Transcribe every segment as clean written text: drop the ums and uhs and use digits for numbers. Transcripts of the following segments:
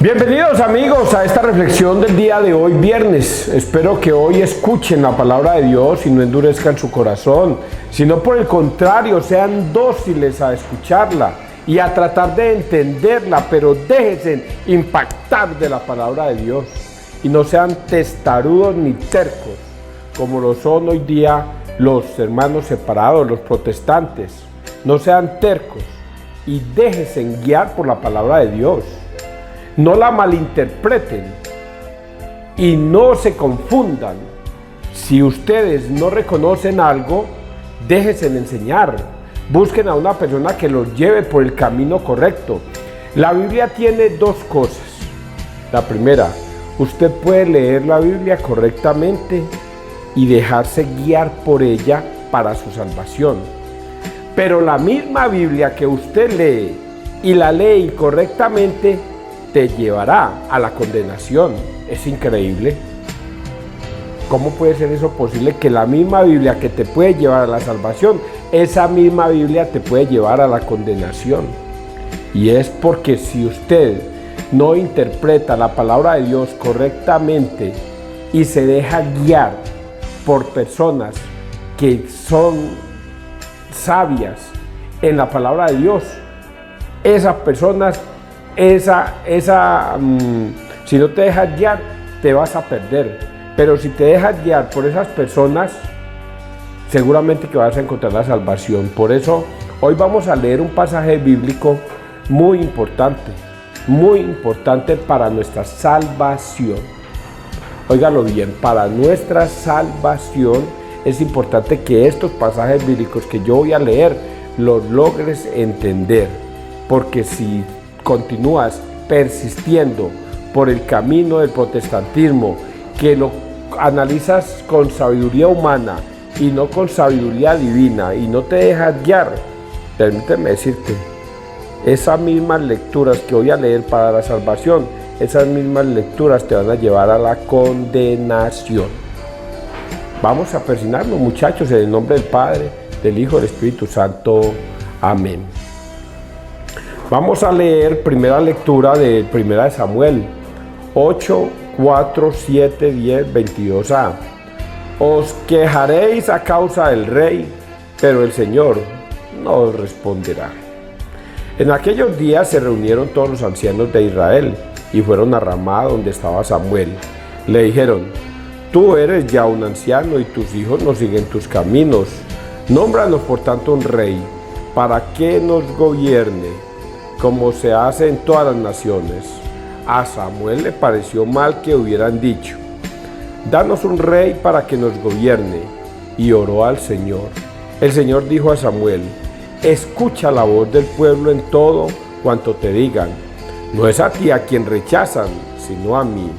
Bienvenidos amigos a esta reflexión del día de hoy, viernes. Espero que hoy escuchen la palabra de Dios y no endurezcan su corazón, sino por el contrario, sean dóciles a escucharla y a tratar de entenderla, pero déjense impactar de la palabra de Dios y no sean testarudos ni tercos, como lo son hoy día los hermanos separados, los protestantes. No sean tercos y déjense guiar por la palabra de Dios. No la malinterpreten y no se confundan. Si ustedes no reconocen algo, déjense enseñar. Busquen a una persona que los lleve por el camino correcto. La Biblia tiene dos cosas. La primera, usted puede leer la Biblia correctamente y dejarse guiar por ella para su salvación. Pero la misma Biblia que usted lee y la lee incorrectamente, te llevará a la condenación. Es increíble. ¿Cómo puede ser eso posible? Que la misma Biblia que te puede llevar a la salvación, esa misma Biblia te puede llevar a la condenación. Y es porque si usted no interpreta la palabra de Dios correctamente y se deja guiar por personas que son sabias en la palabra de Dios, esas personas si no te dejas guiar, te vas a perder. Pero si te dejas guiar por esas personas, seguramente que vas a encontrar la salvación. Por eso, hoy vamos a leer un pasaje bíblico muy importante para nuestra salvación. Óigalo bien, para nuestra salvación es importante que estos pasajes bíblicos que yo voy a leer los logres entender. Porque si continúas persistiendo por el camino del protestantismo, que lo analizas con sabiduría humana y no con sabiduría divina, y no te dejas guiar, permíteme decirte, esas mismas lecturas que voy a leer para la salvación, esas mismas lecturas te van a llevar a la condenación. Vamos a persignarnos, muchachos, en el nombre del Padre, del Hijo y del Espíritu Santo. Amén. Vamos a leer primera lectura de Primera de Samuel 8, 4, 7, 10, 22a. Os quejaréis a causa del rey, pero el Señor no os responderá. En aquellos días se reunieron todos los ancianos de Israel y fueron a Ramá donde estaba Samuel. Le dijeron: tú eres ya un anciano y tus hijos no siguen tus caminos. Nómbranos por tanto un rey para que nos gobierne, como se hace en todas las naciones. A Samuel le pareció mal que hubieran dicho: danos un rey para que nos gobierne, y oró al Señor. El Señor dijo a Samuel: escucha la voz del pueblo en todo cuanto te digan. No es a ti a quien rechazan, sino a mí,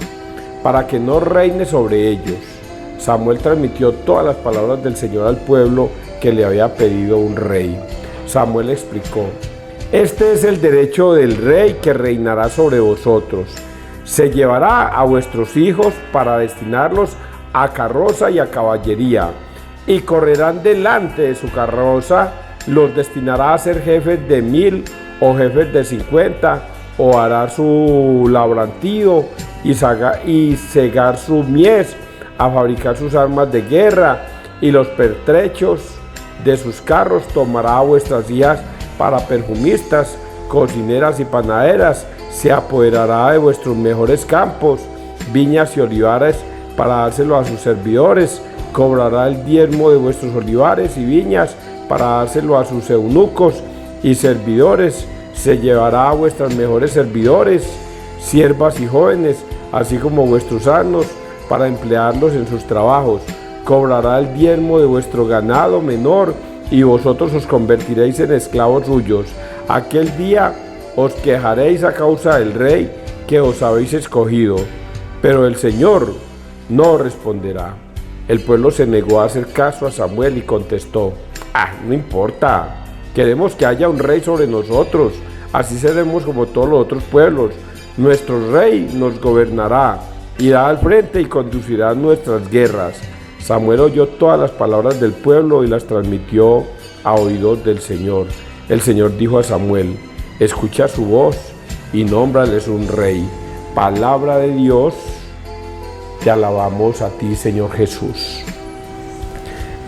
para que no reine sobre ellos. Samuel transmitió todas las palabras del Señor al pueblo que le había pedido un rey. Samuel explicó: este es el derecho del rey que reinará sobre vosotros. Se llevará a vuestros hijos para destinarlos a carroza y a caballería, y correrán delante de su carroza, los destinará a ser jefes de 1000 o jefes de 50, o hará su labrantío y segar su mies, a fabricar sus armas de guerra, y los pertrechos de sus carros tomará a vuestras hijas para perfumistas, cocineras y panaderas. Se apoderará de vuestros mejores campos, viñas y olivares, para dárselo a sus servidores. Cobrará el diezmo de vuestros olivares y viñas, para dárselo a sus eunucos y servidores. Se llevará a vuestras mejores servidores, siervas y jóvenes, así como vuestros asnos, para emplearlos en sus trabajos. Cobrará el diezmo de vuestro ganado menor, y vosotros os convertiréis en esclavos suyos. Aquel día os quejaréis a causa del rey que os habéis escogido, pero el Señor no responderá. El pueblo se negó a hacer caso a Samuel y contestó: no importa, queremos que haya un rey sobre nosotros, así seremos como todos los otros pueblos. Nuestro rey nos gobernará, irá al frente y conducirá nuestras guerras. Samuel oyó todas las palabras del pueblo y las transmitió a oídos del Señor. El Señor dijo a Samuel: escucha su voz y nómbrales un rey. palabra de Dios. Te alabamos a ti, Señor Jesús.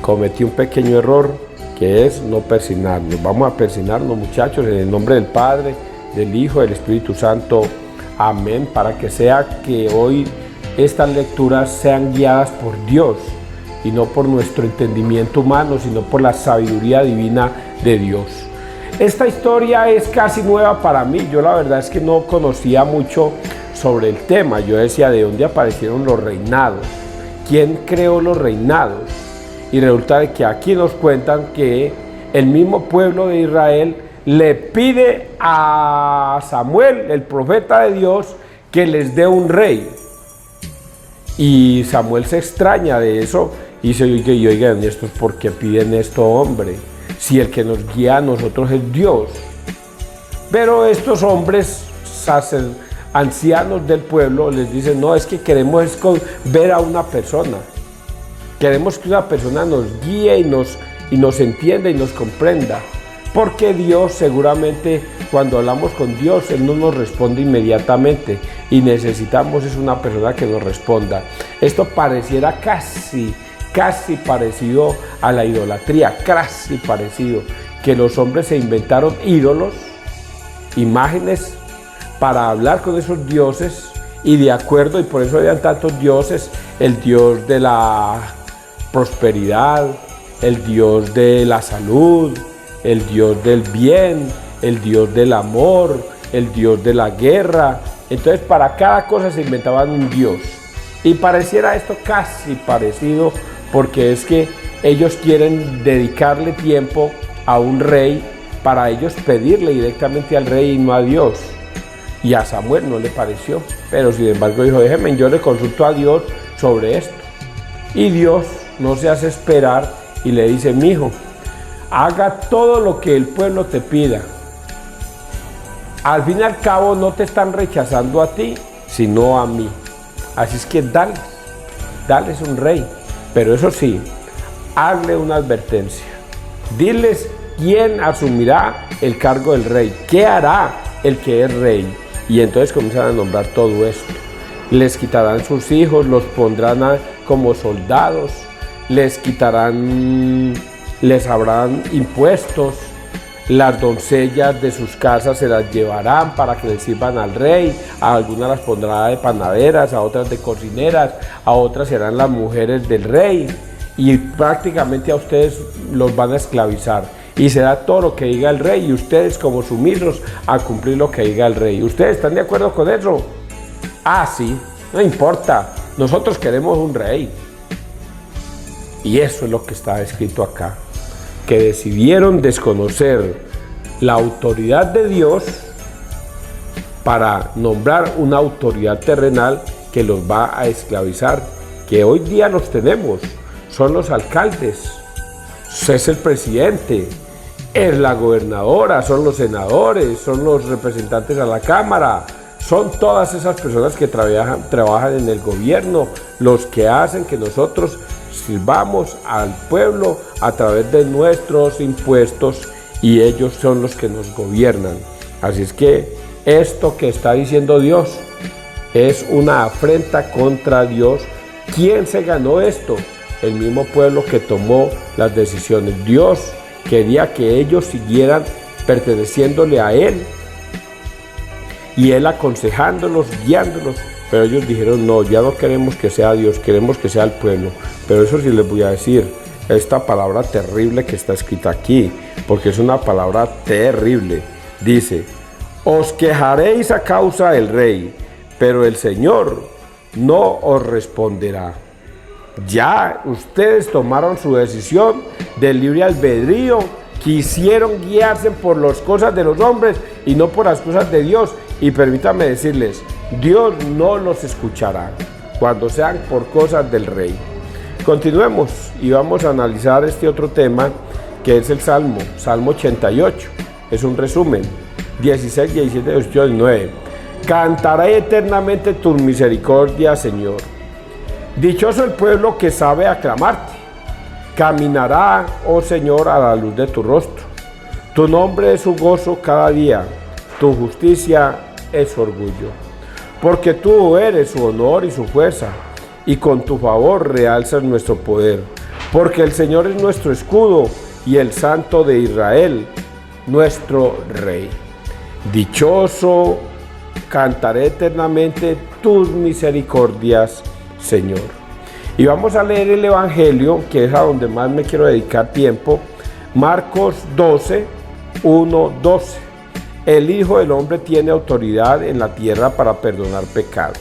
Cometí un pequeño error, que es no persignarnos. Vamos a persignarnos, muchachos, en el nombre del Padre, del Hijo, del Espíritu Santo. Amén. Para que sea que hoy estas lecturas sean guiadas por Dios y no por nuestro entendimiento humano, sino por la sabiduría divina de Dios. Esta historia es casi nueva para mí. Yo la verdad es que no conocía mucho sobre el tema. Yo decía, ¿de dónde aparecieron los reinados? ¿Quién creó los reinados? Y resulta de que aquí nos cuentan que el mismo pueblo de Israel le pide a Samuel, el profeta de Dios, que les dé un rey. Y Samuel se extraña de eso y dice, oigan, ¿estos por qué piden esto, hombre? Si el que nos guía a nosotros es Dios. Pero estos hombres ancianos del pueblo les dicen, no, es que queremos ver a una persona. Queremos que una persona nos guíe y nos entienda y nos comprenda. Porque Dios, seguramente, cuando hablamos con Dios, Él no nos responde inmediatamente. Y necesitamos es una persona que nos responda. Esto pareciera casi parecido a la idolatría, casi parecido. Que los hombres se inventaron ídolos, imágenes, para hablar con esos dioses. Y de acuerdo, y por eso habían tantos dioses, el Dios de la prosperidad, el Dios de la salud, el Dios del bien, el Dios del amor, el Dios de la guerra. Entonces para cada cosa se inventaban un Dios. Y pareciera esto casi parecido, porque es que ellos quieren dedicarle tiempo a un rey para ellos pedirle directamente al rey y no a Dios. Y a Samuel no le pareció, pero sin embargo dijo, déjenme, yo le consulto a Dios sobre esto. Y Dios no se hace esperar y le dice, mijo, haga todo lo que el pueblo te pida. Al fin y al cabo no te están rechazando a ti, sino a mí. Así es que dales un rey. Pero eso sí, hazle una advertencia. Diles quién asumirá el cargo del rey. ¿Qué hará el que es rey? Y entonces comienzan a nombrar todo esto. Les quitarán sus hijos, los pondrán como soldados, les habrán impuestos, las doncellas de sus casas se las llevarán para que les sirvan al rey, a algunas las pondrá de panaderas, a otras de cocineras, a otras serán las mujeres del rey, y prácticamente a ustedes los van a esclavizar. Y será todo lo que diga el rey, y ustedes como sumisos a cumplir lo que diga el rey. ¿Ustedes están de acuerdo con eso? Ah, sí, no importa, nosotros queremos un rey. Y eso es lo que está escrito acá, que decidieron desconocer la autoridad de Dios para nombrar una autoridad terrenal que los va a esclavizar, que hoy día los tenemos, son los alcaldes, es el presidente, es la gobernadora, son los senadores, son los representantes a la Cámara, son todas esas personas que trabajan en el gobierno, los que hacen que nosotros sirvamos al pueblo a través de nuestros impuestos, y ellos son los que nos gobiernan. Así es que esto que está diciendo Dios es una afrenta contra Dios. ¿Quién se ganó esto? El mismo pueblo que tomó las decisiones. Dios quería que ellos siguieran perteneciéndole a Él y Él aconsejándolos, guiándolos. Pero ellos dijeron, no, ya no queremos que sea Dios, queremos que sea el pueblo. Pero eso sí les voy a decir, esta palabra terrible que está escrita aquí, porque es una palabra terrible. Dice, os quejaréis a causa del rey, pero el Señor no os responderá. Ya ustedes tomaron su decisión del libre albedrío, quisieron guiarse por las cosas de los hombres y no por las cosas de Dios. Y permítanme decirles, Dios no los escuchará cuando sean por cosas del rey. Continuemos y vamos a analizar este otro tema, que es el Salmo 88. Es un resumen, 16, 17, 18, 19. Cantaré eternamente tus misericordias, Señor. Dichoso el pueblo que sabe aclamarte. Caminará, oh Señor, a la luz de tu rostro. Tu nombre es su gozo cada día. Tu justicia es su orgullo. porque tú eres su honor y su fuerza, y con tu favor realzas nuestro poder, porque el Señor es nuestro escudo y el Santo de Israel, nuestro Rey. Dichoso, cantaré eternamente tus misericordias, Señor. Y vamos a leer el Evangelio, que es a donde más me quiero dedicar tiempo, Marcos 12, 1, 12. El Hijo del Hombre tiene autoridad en la tierra para perdonar pecados.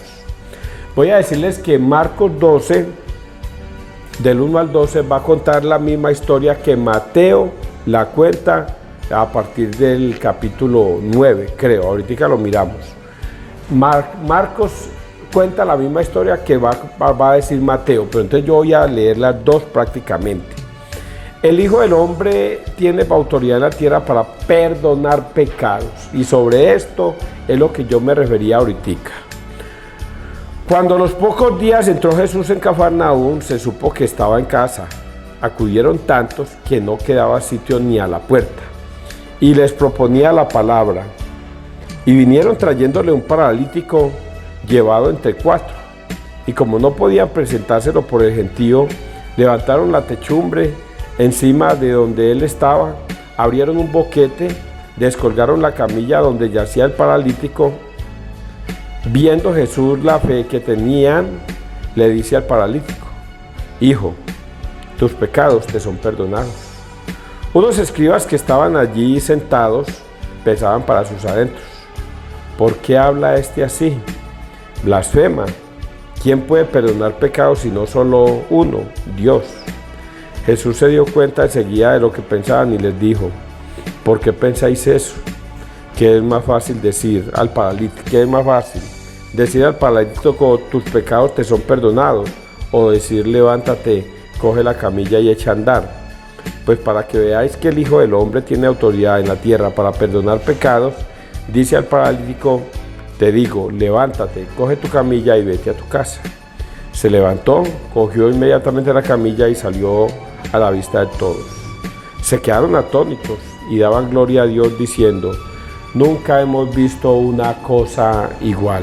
Voy a decirles que Marcos 12, del 1 al 12, va a contar la misma historia que Mateo la cuenta a partir del capítulo 9, creo. Ahorita lo miramos. Marcos cuenta la misma historia que va a decir Mateo, pero entonces yo voy a leer las dos prácticamente. El Hijo del Hombre tiene autoridad en la tierra para perdonar pecados, y sobre esto es lo que yo me refería ahorita. Cuando a los pocos días entró Jesús en Cafarnaúm, se supo que estaba en casa. Acudieron tantos que no quedaba sitio ni a la puerta, y les proponía la palabra. Y vinieron trayéndole un paralítico llevado entre 4, y como no podían presentárselo por el gentío, levantaron la techumbre encima de donde él estaba, abrieron un boquete, descolgaron la camilla donde yacía el paralítico. Viendo Jesús la fe que tenían, le dice al paralítico: Hijo, tus pecados te son perdonados. Unos escribas que estaban allí sentados pensaban para sus adentros: ¿por qué habla este así? Blasfema. ¿Quién puede perdonar pecados sino solo uno, Dios? Jesús se dio cuenta enseguida de lo que pensaban y les dijo: ¿por qué pensáis eso? ¿Qué es más fácil decir al paralítico? ¿Qué es más fácil? ¿Decir al paralítico tus pecados te son perdonados? ¿O decir levántate, coge la camilla y echa a andar? Pues para que veáis que el Hijo del Hombre tiene autoridad en la tierra para perdonar pecados, dice al paralítico: te digo, levántate, coge tu camilla y vete a tu casa. Se levantó, cogió inmediatamente la camilla y salió a la vista de todos. Se quedaron atónitos y daban gloria a Dios diciendo: nunca hemos visto una cosa igual.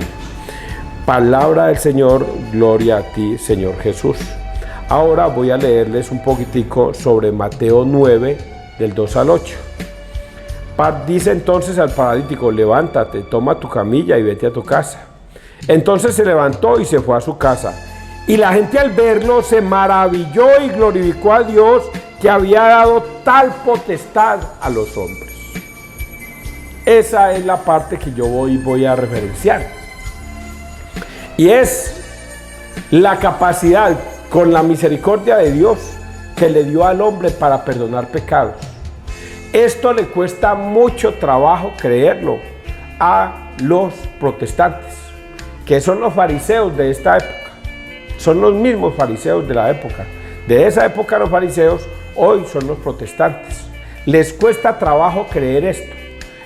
Palabra del Señor, gloria a ti, Señor Jesús. Ahora voy a leerles un poquitico sobre Mateo 9, del 2 al 8. Dice entonces al paralítico: levántate, toma tu camilla y vete a tu casa. Entonces se levantó y se fue a su casa. Y la gente al verlo se maravilló y glorificó a Dios, que había dado tal potestad a los hombres. Esa es la parte que yo voy a referenciar. Y es la capacidad con la misericordia de Dios que le dio al hombre para perdonar pecados. Esto le cuesta mucho trabajo creerlo a los protestantes, que son los fariseos de esta época. Son los mismos fariseos de la época. De esa época los fariseos, hoy son los protestantes. Les cuesta trabajo creer esto.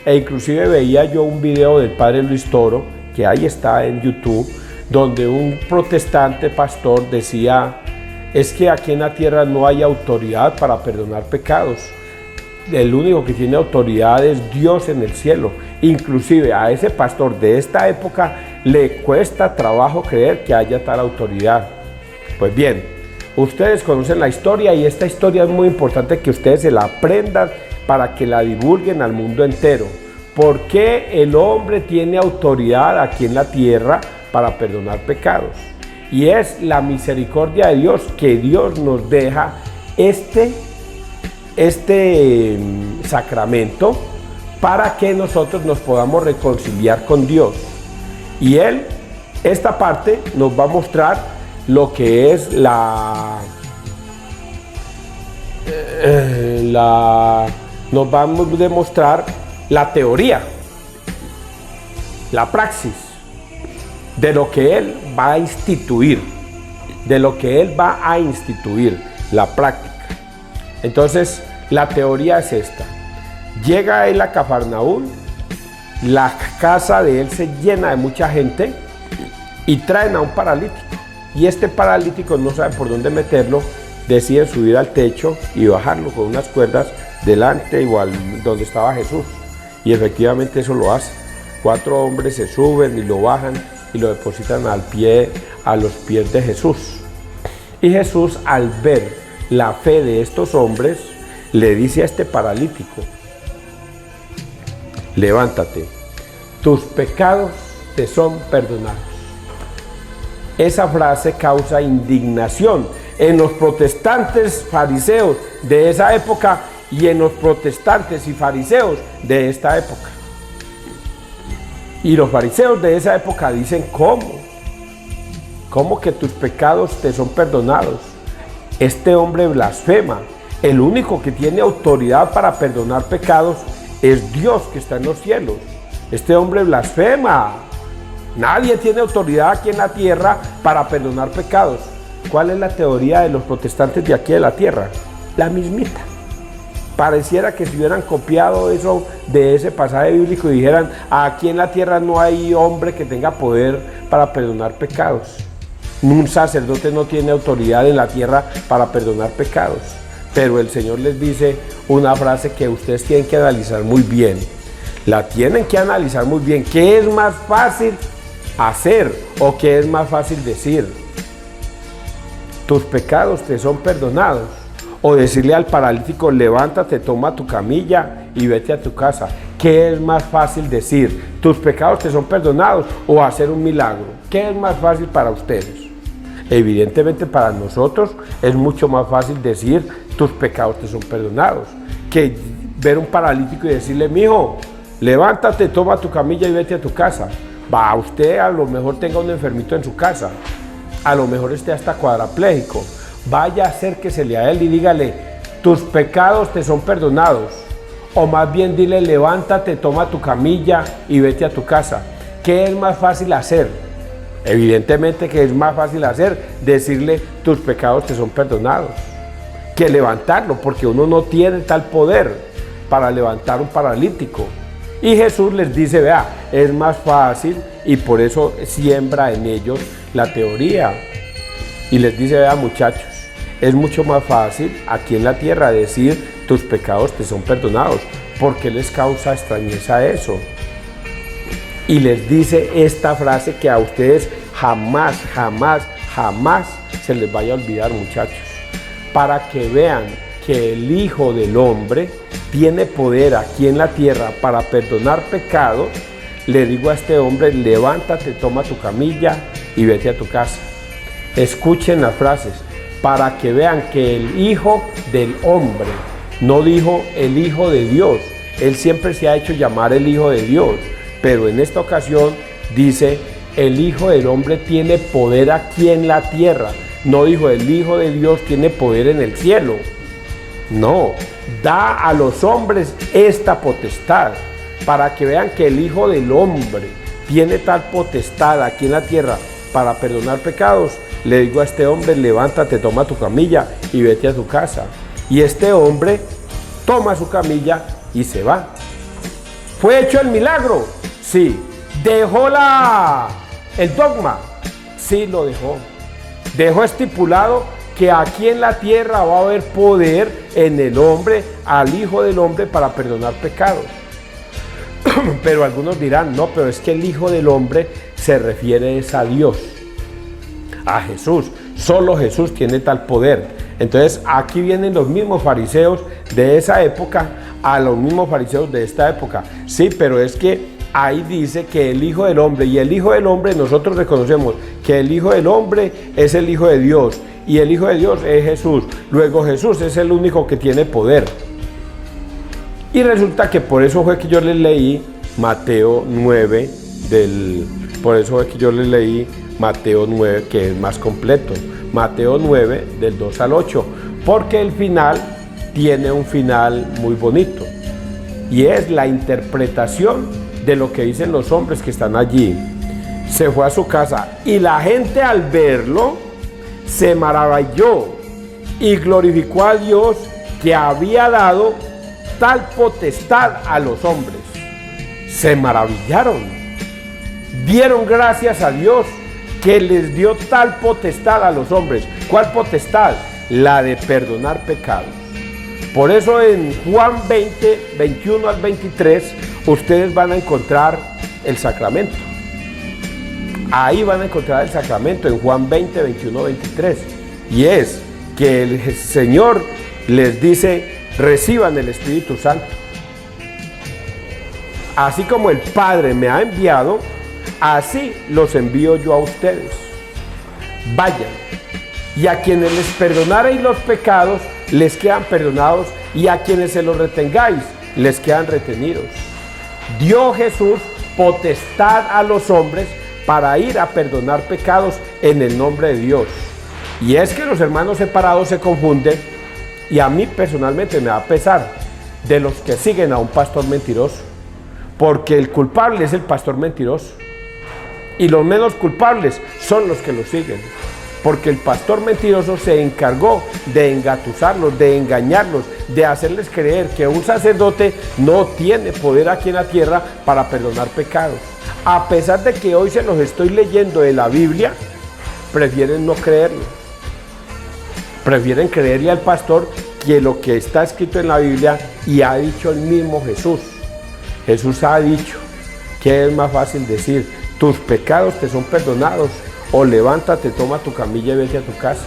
E inclusive veía yo un video del padre Luis Toro, que ahí está en YouTube, donde un protestante pastor decía: es que aquí en la tierra no hay autoridad para perdonar pecados. El único que tiene autoridad es Dios en el cielo. Inclusive a ese pastor de esta época le cuesta trabajo creer que haya tal autoridad. Pues bien, ustedes conocen la historia, y esta historia es muy importante que ustedes se la aprendan para que la divulguen al mundo entero. ¿Por qué el hombre tiene autoridad aquí en la tierra para perdonar pecados? Y es la misericordia de Dios, que Dios nos deja este sacramento para que nosotros nos podamos reconciliar con Dios. Y Él, esta parte, nos va a mostrar lo que es nos va a demostrar la teoría, la praxis de lo que Él va a instituir, la práctica. Entonces, la teoría es esta: llega Él a Cafarnaúm, la casa de Él se llena de mucha gente y traen a un paralítico. Y este paralítico no sabe por dónde meterlo, deciden subir al techo y bajarlo con unas cuerdas delante, igual donde estaba Jesús. Y efectivamente eso lo hace. 4 hombres se suben y lo bajan, y lo depositan a los pies de Jesús. Y Jesús, al ver la fe de estos hombres, le dice a este paralítico: levántate, tus pecados te son perdonados. Esa frase causa indignación en los protestantes fariseos de esa época y en los protestantes y fariseos de esta época. Y los fariseos de esa época dicen: ¿cómo? ¿Cómo que tus pecados te son perdonados? Este hombre blasfema. El único que tiene autoridad para perdonar pecados es Dios que está en los cielos. Este hombre blasfema. Nadie tiene autoridad aquí en la tierra para perdonar pecados. ¿Cuál es la teoría de los protestantes de aquí de la tierra? La mismita. Pareciera que si hubieran copiado eso de ese pasaje bíblico y dijeran: aquí en la tierra no hay hombre que tenga poder para perdonar pecados. Un sacerdote no tiene autoridad en la tierra para perdonar pecados. Pero el Señor les dice una frase que ustedes tienen que analizar muy bien. La tienen que analizar muy bien. ¿Qué es más fácil hacer o qué es más fácil decir? Tus pecados te son perdonados. O decirle al paralítico: levántate, toma tu camilla y vete a tu casa. ¿Qué es más fácil decir? ¿Tus pecados te son perdonados? O hacer un milagro. ¿Qué es más fácil para ustedes? Evidentemente para nosotros es mucho más fácil decir: tus pecados te son perdonados, que ver un paralítico y decirle: mijo, levántate, toma tu camilla y vete a tu casa. Va, usted a lo mejor tenga un enfermito en su casa, a lo mejor esté hasta cuadrapléjico. Vaya, acérquesele a él y dígale: tus pecados te son perdonados. O más bien dile: levántate, toma tu camilla y vete a tu casa. ¿Qué es más fácil hacer? Evidentemente que es más fácil hacer decirle: tus pecados te son perdonados, que levantarlo, porque uno no tiene tal poder para levantar un paralítico. Y Jesús les dice: vea, es más fácil, y por eso siembra en ellos la teoría. Y les dice: vea, muchachos, es mucho más fácil aquí en la tierra decir: tus pecados te son perdonados. ¿Por qué les causa extrañeza eso? Y les dice esta frase que a ustedes jamás, jamás, jamás se les vaya a olvidar, muchachos. Para que vean que el Hijo del Hombre tiene poder aquí en la tierra para perdonar pecados, le digo a este hombre: levántate, toma tu camilla y vete a tu casa. Escuchen las frases, para que vean que el Hijo del Hombre, no dijo el Hijo de Dios. Él siempre se ha hecho llamar el Hijo de Dios, pero en esta ocasión dice: el Hijo del Hombre tiene poder aquí en la tierra. No dijo: el Hijo de Dios tiene poder en el cielo. No, da a los hombres esta potestad, para que vean que el Hijo del Hombre tiene tal potestad aquí en la tierra para perdonar pecados. Le digo a este hombre: levántate, toma tu camilla y vete a tu casa. Y este hombre toma su camilla y se va. ¿Fue hecho el milagro? Sí. ¿Dejó el dogma? Sí, lo dejó. Dejó estipulado que aquí en la tierra va a haber poder en el hombre, al Hijo del Hombre, para perdonar pecados. Pero algunos dirán: no, pero es que el Hijo del Hombre se refiere a Dios, a Jesús. Solo Jesús tiene tal poder. Entonces aquí vienen los mismos fariseos de esa época a los mismos fariseos de esta época. Sí, pero es que ahí dice que el Hijo del Hombre, y el Hijo del Hombre, nosotros reconocemos que el Hijo del Hombre es el Hijo de Dios, y el Hijo de Dios es Jesús. Luego Jesús es el único que tiene poder. Y resulta que por eso fue que yo les leí Mateo 9, Mateo 9, que es más completo. Mateo 9, del 2 al 8, porque el final tiene un final muy bonito, y es la interpretación de lo que dicen los hombres que están allí. Se fue a su casa, y la gente al verlo se maravilló y glorificó a Dios, que había dado tal potestad a los hombres. Se maravillaron, dieron gracias a Dios que les dio tal potestad a los hombres. ¿Cuál potestad? La de perdonar pecados. Por eso en Juan 20, 21 al 23, ustedes van a encontrar el sacramento. Ahí van a encontrar el sacramento en Juan 20, 21, 23. Y es que el Señor les dice, reciban el Espíritu Santo. Así como el Padre me ha enviado, así los envío yo a ustedes. Vayan, y a quienes les perdonareis los pecados, les quedan perdonados, y a quienes se los retengáis, les quedan retenidos. Dio Jesús potestad a los hombres para ir a perdonar pecados en el nombre de Dios. Y es que los hermanos separados se confunden, y a mí personalmente me da pesar de los que siguen a un pastor mentiroso, porque el culpable es el pastor mentiroso, y los menos culpables son los que lo siguen, porque el pastor mentiroso se encargó de engatusarlos, de engañarlos, de hacerles creer que un sacerdote no tiene poder aquí en la tierra para perdonar pecados. A pesar de que hoy se los estoy leyendo de la Biblia, prefieren no creerlo. Prefieren creerle al pastor que lo que está escrito en la Biblia, y ha dicho el mismo Jesús. Jesús ha dicho que es más fácil decir, tus pecados te son perdonados, o levántate, toma tu camilla y vete a tu casa.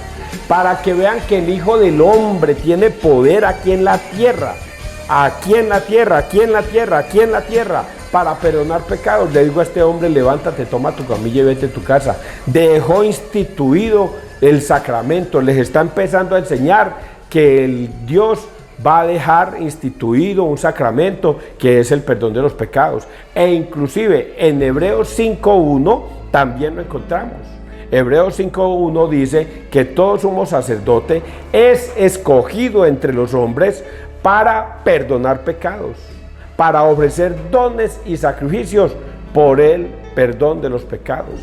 Para que vean que el Hijo del Hombre tiene poder aquí en la tierra. Aquí en la tierra, aquí en la tierra, aquí en la tierra, para perdonar pecados. Le digo a este hombre, levántate, toma tu camilla y vete a tu casa. Dejó instituido el sacramento, les está empezando a enseñar que el Dios va a dejar instituido un sacramento que es el perdón de los pecados. E inclusive en Hebreos 5.1 también lo encontramos. Hebreos 5.1 dice que todo sumo sacerdote es escogido entre los hombres para perdonar pecados, para ofrecer dones y sacrificios por el perdón de los pecados.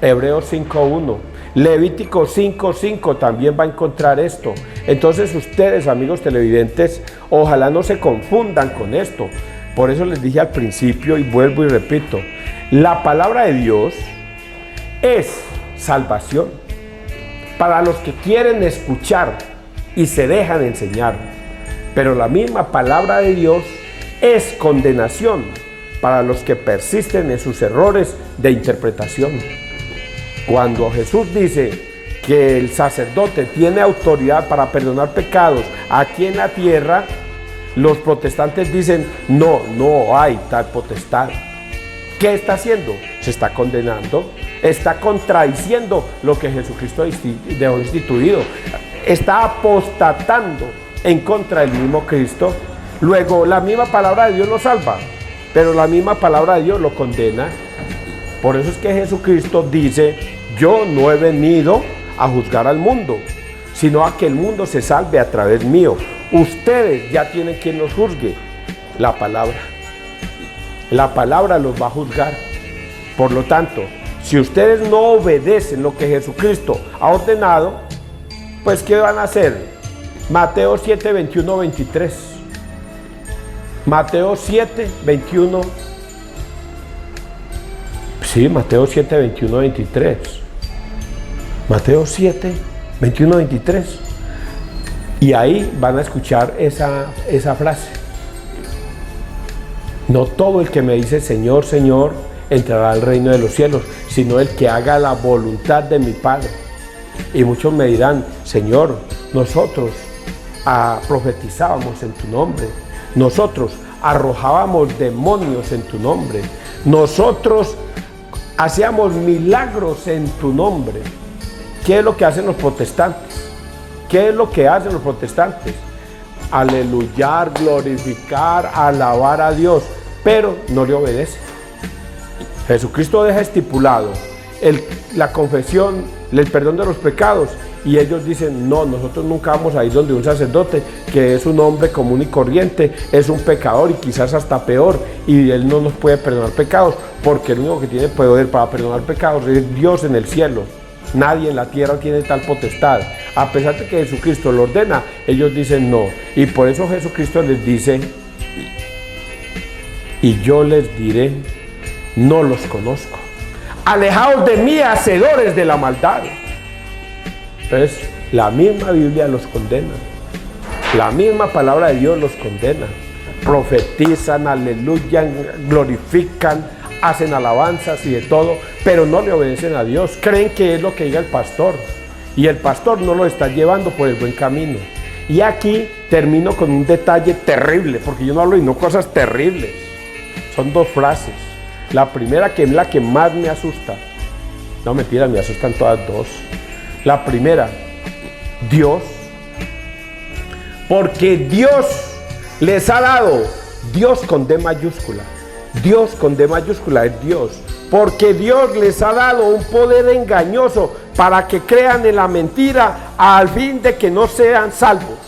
Hebreos 5.1. Levítico 5.5 también va a encontrar esto. Entonces ustedes, amigos televidentes, ojalá no se confundan con esto. Por eso les dije al principio, y vuelvo y repito, la palabra de Dios es salvación para los que quieren escuchar y se dejan enseñar. Pero la misma palabra de Dios es condenación para los que persisten en sus errores de interpretación. Cuando Jesús dice que el sacerdote tiene autoridad para perdonar pecados aquí en la tierra, los protestantes dicen, no hay tal potestad. ¿Qué está haciendo? Se está condenando, está contradiciendo lo que Jesucristo dejó instituido, está apostatando en contra del mismo Cristo. Luego, la misma palabra de Dios lo salva, pero la misma palabra de Dios lo condena. Por eso es que Jesucristo dice, yo no he venido a juzgar al mundo, sino a que el mundo se salve a través mío. Ustedes ya tienen quien los juzgue, la palabra. La palabra los va a juzgar. Por lo tanto, si ustedes no obedecen lo que Jesucristo ha ordenado, pues ¿qué van a hacer? Mateo 7, 21, 23. Mateo 7, 21. Sí, Mateo 7, 21, 23. Mateo 7, 21, 23. Y ahí van a escuchar esa frase. No todo el que me dice Señor, Señor, entrará al reino de los cielos, sino el que haga la voluntad de mi Padre. Y muchos me dirán, Señor, nosotros profetizábamos en tu nombre, nosotros arrojábamos demonios en tu nombre, nosotros hacíamos milagros en tu nombre. ¿Qué es lo que hacen los protestantes? ¿Qué es lo que hacen los protestantes? Aleluyar, glorificar, alabar a Dios, pero no le obedece. Jesucristo deja estipulado la confesión, el perdón de los pecados, y ellos dicen, no, nosotros nunca vamos a ir donde un sacerdote que es un hombre común y corriente, es un pecador y quizás hasta peor, y él no nos puede perdonar pecados, porque el único que tiene poder para perdonar pecados es Dios en el cielo. Nadie en la tierra tiene tal potestad. A pesar de que Jesucristo lo ordena, ellos dicen no. Y por eso Jesucristo les dice, y yo les diré, no los conozco. Alejaos de mí, hacedores de la maldad. Entonces, la misma Biblia los condena. La misma palabra de Dios los condena. Profetizan, aleluyan, glorifican, hacen alabanzas y de todo, pero no le obedecen a Dios. Creen que es lo que diga el pastor. Y el pastor no lo está llevando por el buen camino. Y aquí termino con un detalle terrible, porque yo no hablo de no cosas terribles. Son dos frases. La primera, que es la que más me asusta. No, mentira, me asustan todas dos. La primera, Dios. Porque Dios les ha dado, Dios con D mayúscula. Dios con D mayúscula es Dios. Porque Dios les ha dado un poder engañoso para que crean en la mentira al fin de que no sean salvos.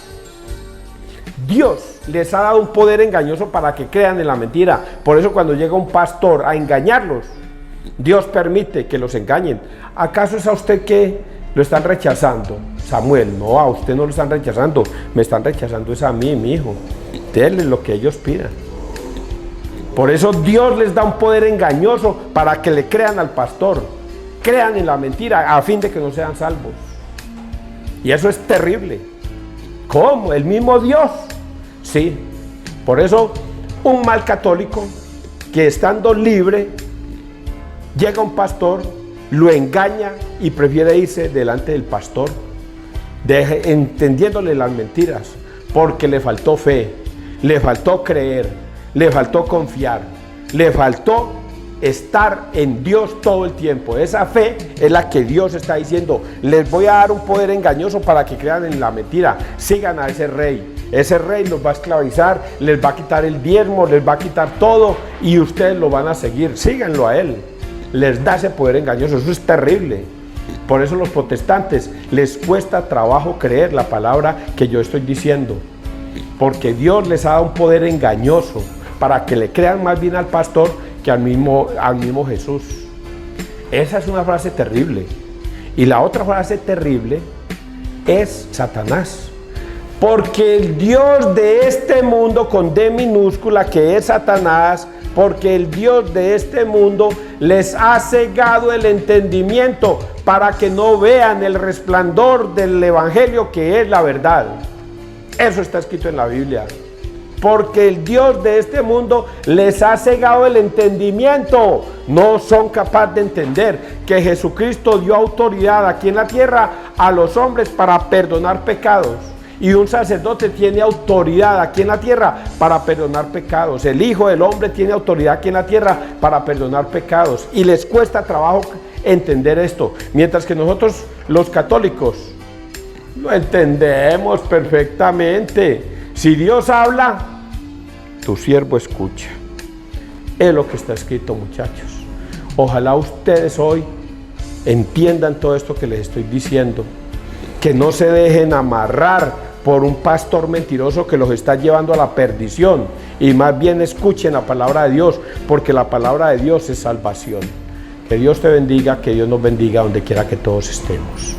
Dios les ha dado un poder engañoso para que crean en la mentira. Por eso cuando llega un pastor a engañarlos, Dios permite que los engañen. ¿Acaso es a usted que lo están rechazando? Samuel, no, a usted no lo están rechazando. Me están rechazando es a mí, mi hijo. Denle lo que ellos pidan. Por eso Dios les da un poder engañoso para que le crean al pastor, crean en la mentira a fin de que no sean salvos. Y eso es terrible. ¿Cómo? ¿El mismo Dios? Sí. Por eso un mal católico que estando libre llega un pastor, lo engaña y prefiere irse delante del pastor, entendiéndole las mentiras, porque le faltó fe, le faltó creer, le faltó confiar, le faltó estar en Dios todo el tiempo. Esa fe es la que Dios está diciendo: les voy a dar un poder engañoso para que crean en la mentira. Sigan a ese rey. Ese rey los va a esclavizar, les va a quitar el diezmo, les va a quitar todo y ustedes lo van a seguir. Síganlo a él. Les da ese poder engañoso. Eso es terrible. Por eso a los protestantes les cuesta trabajo creer la palabra que yo estoy diciendo, porque Dios les ha dado un poder engañoso para que le crean más bien al pastor que al mismo Jesús. Esa es una frase terrible. Y la otra frase terrible es Satanás. Porque el Dios de este mundo, con D minúscula, que es Satanás, porque el Dios de este mundo les ha cegado el entendimiento para que no vean el resplandor del evangelio, que es la verdad. Eso está escrito en la Biblia. Porque el Dios de este mundo les ha cegado el entendimiento. No son capaces de entender que Jesucristo dio autoridad aquí en la tierra a los hombres para perdonar pecados. Y un sacerdote tiene autoridad aquí en la tierra para perdonar pecados. El Hijo del Hombre tiene autoridad aquí en la tierra para perdonar pecados. Y les cuesta trabajo entender esto. Mientras que nosotros, los católicos, lo entendemos perfectamente. Si Dios habla, tu siervo escucha. Es lo que está escrito, muchachos. Ojalá ustedes hoy entiendan todo esto que les estoy diciendo. Que no se dejen amarrar por un pastor mentiroso que los está llevando a la perdición. Y más bien escuchen la palabra de Dios, porque la palabra de Dios es salvación. Que Dios te bendiga, que Dios nos bendiga donde quiera que todos estemos.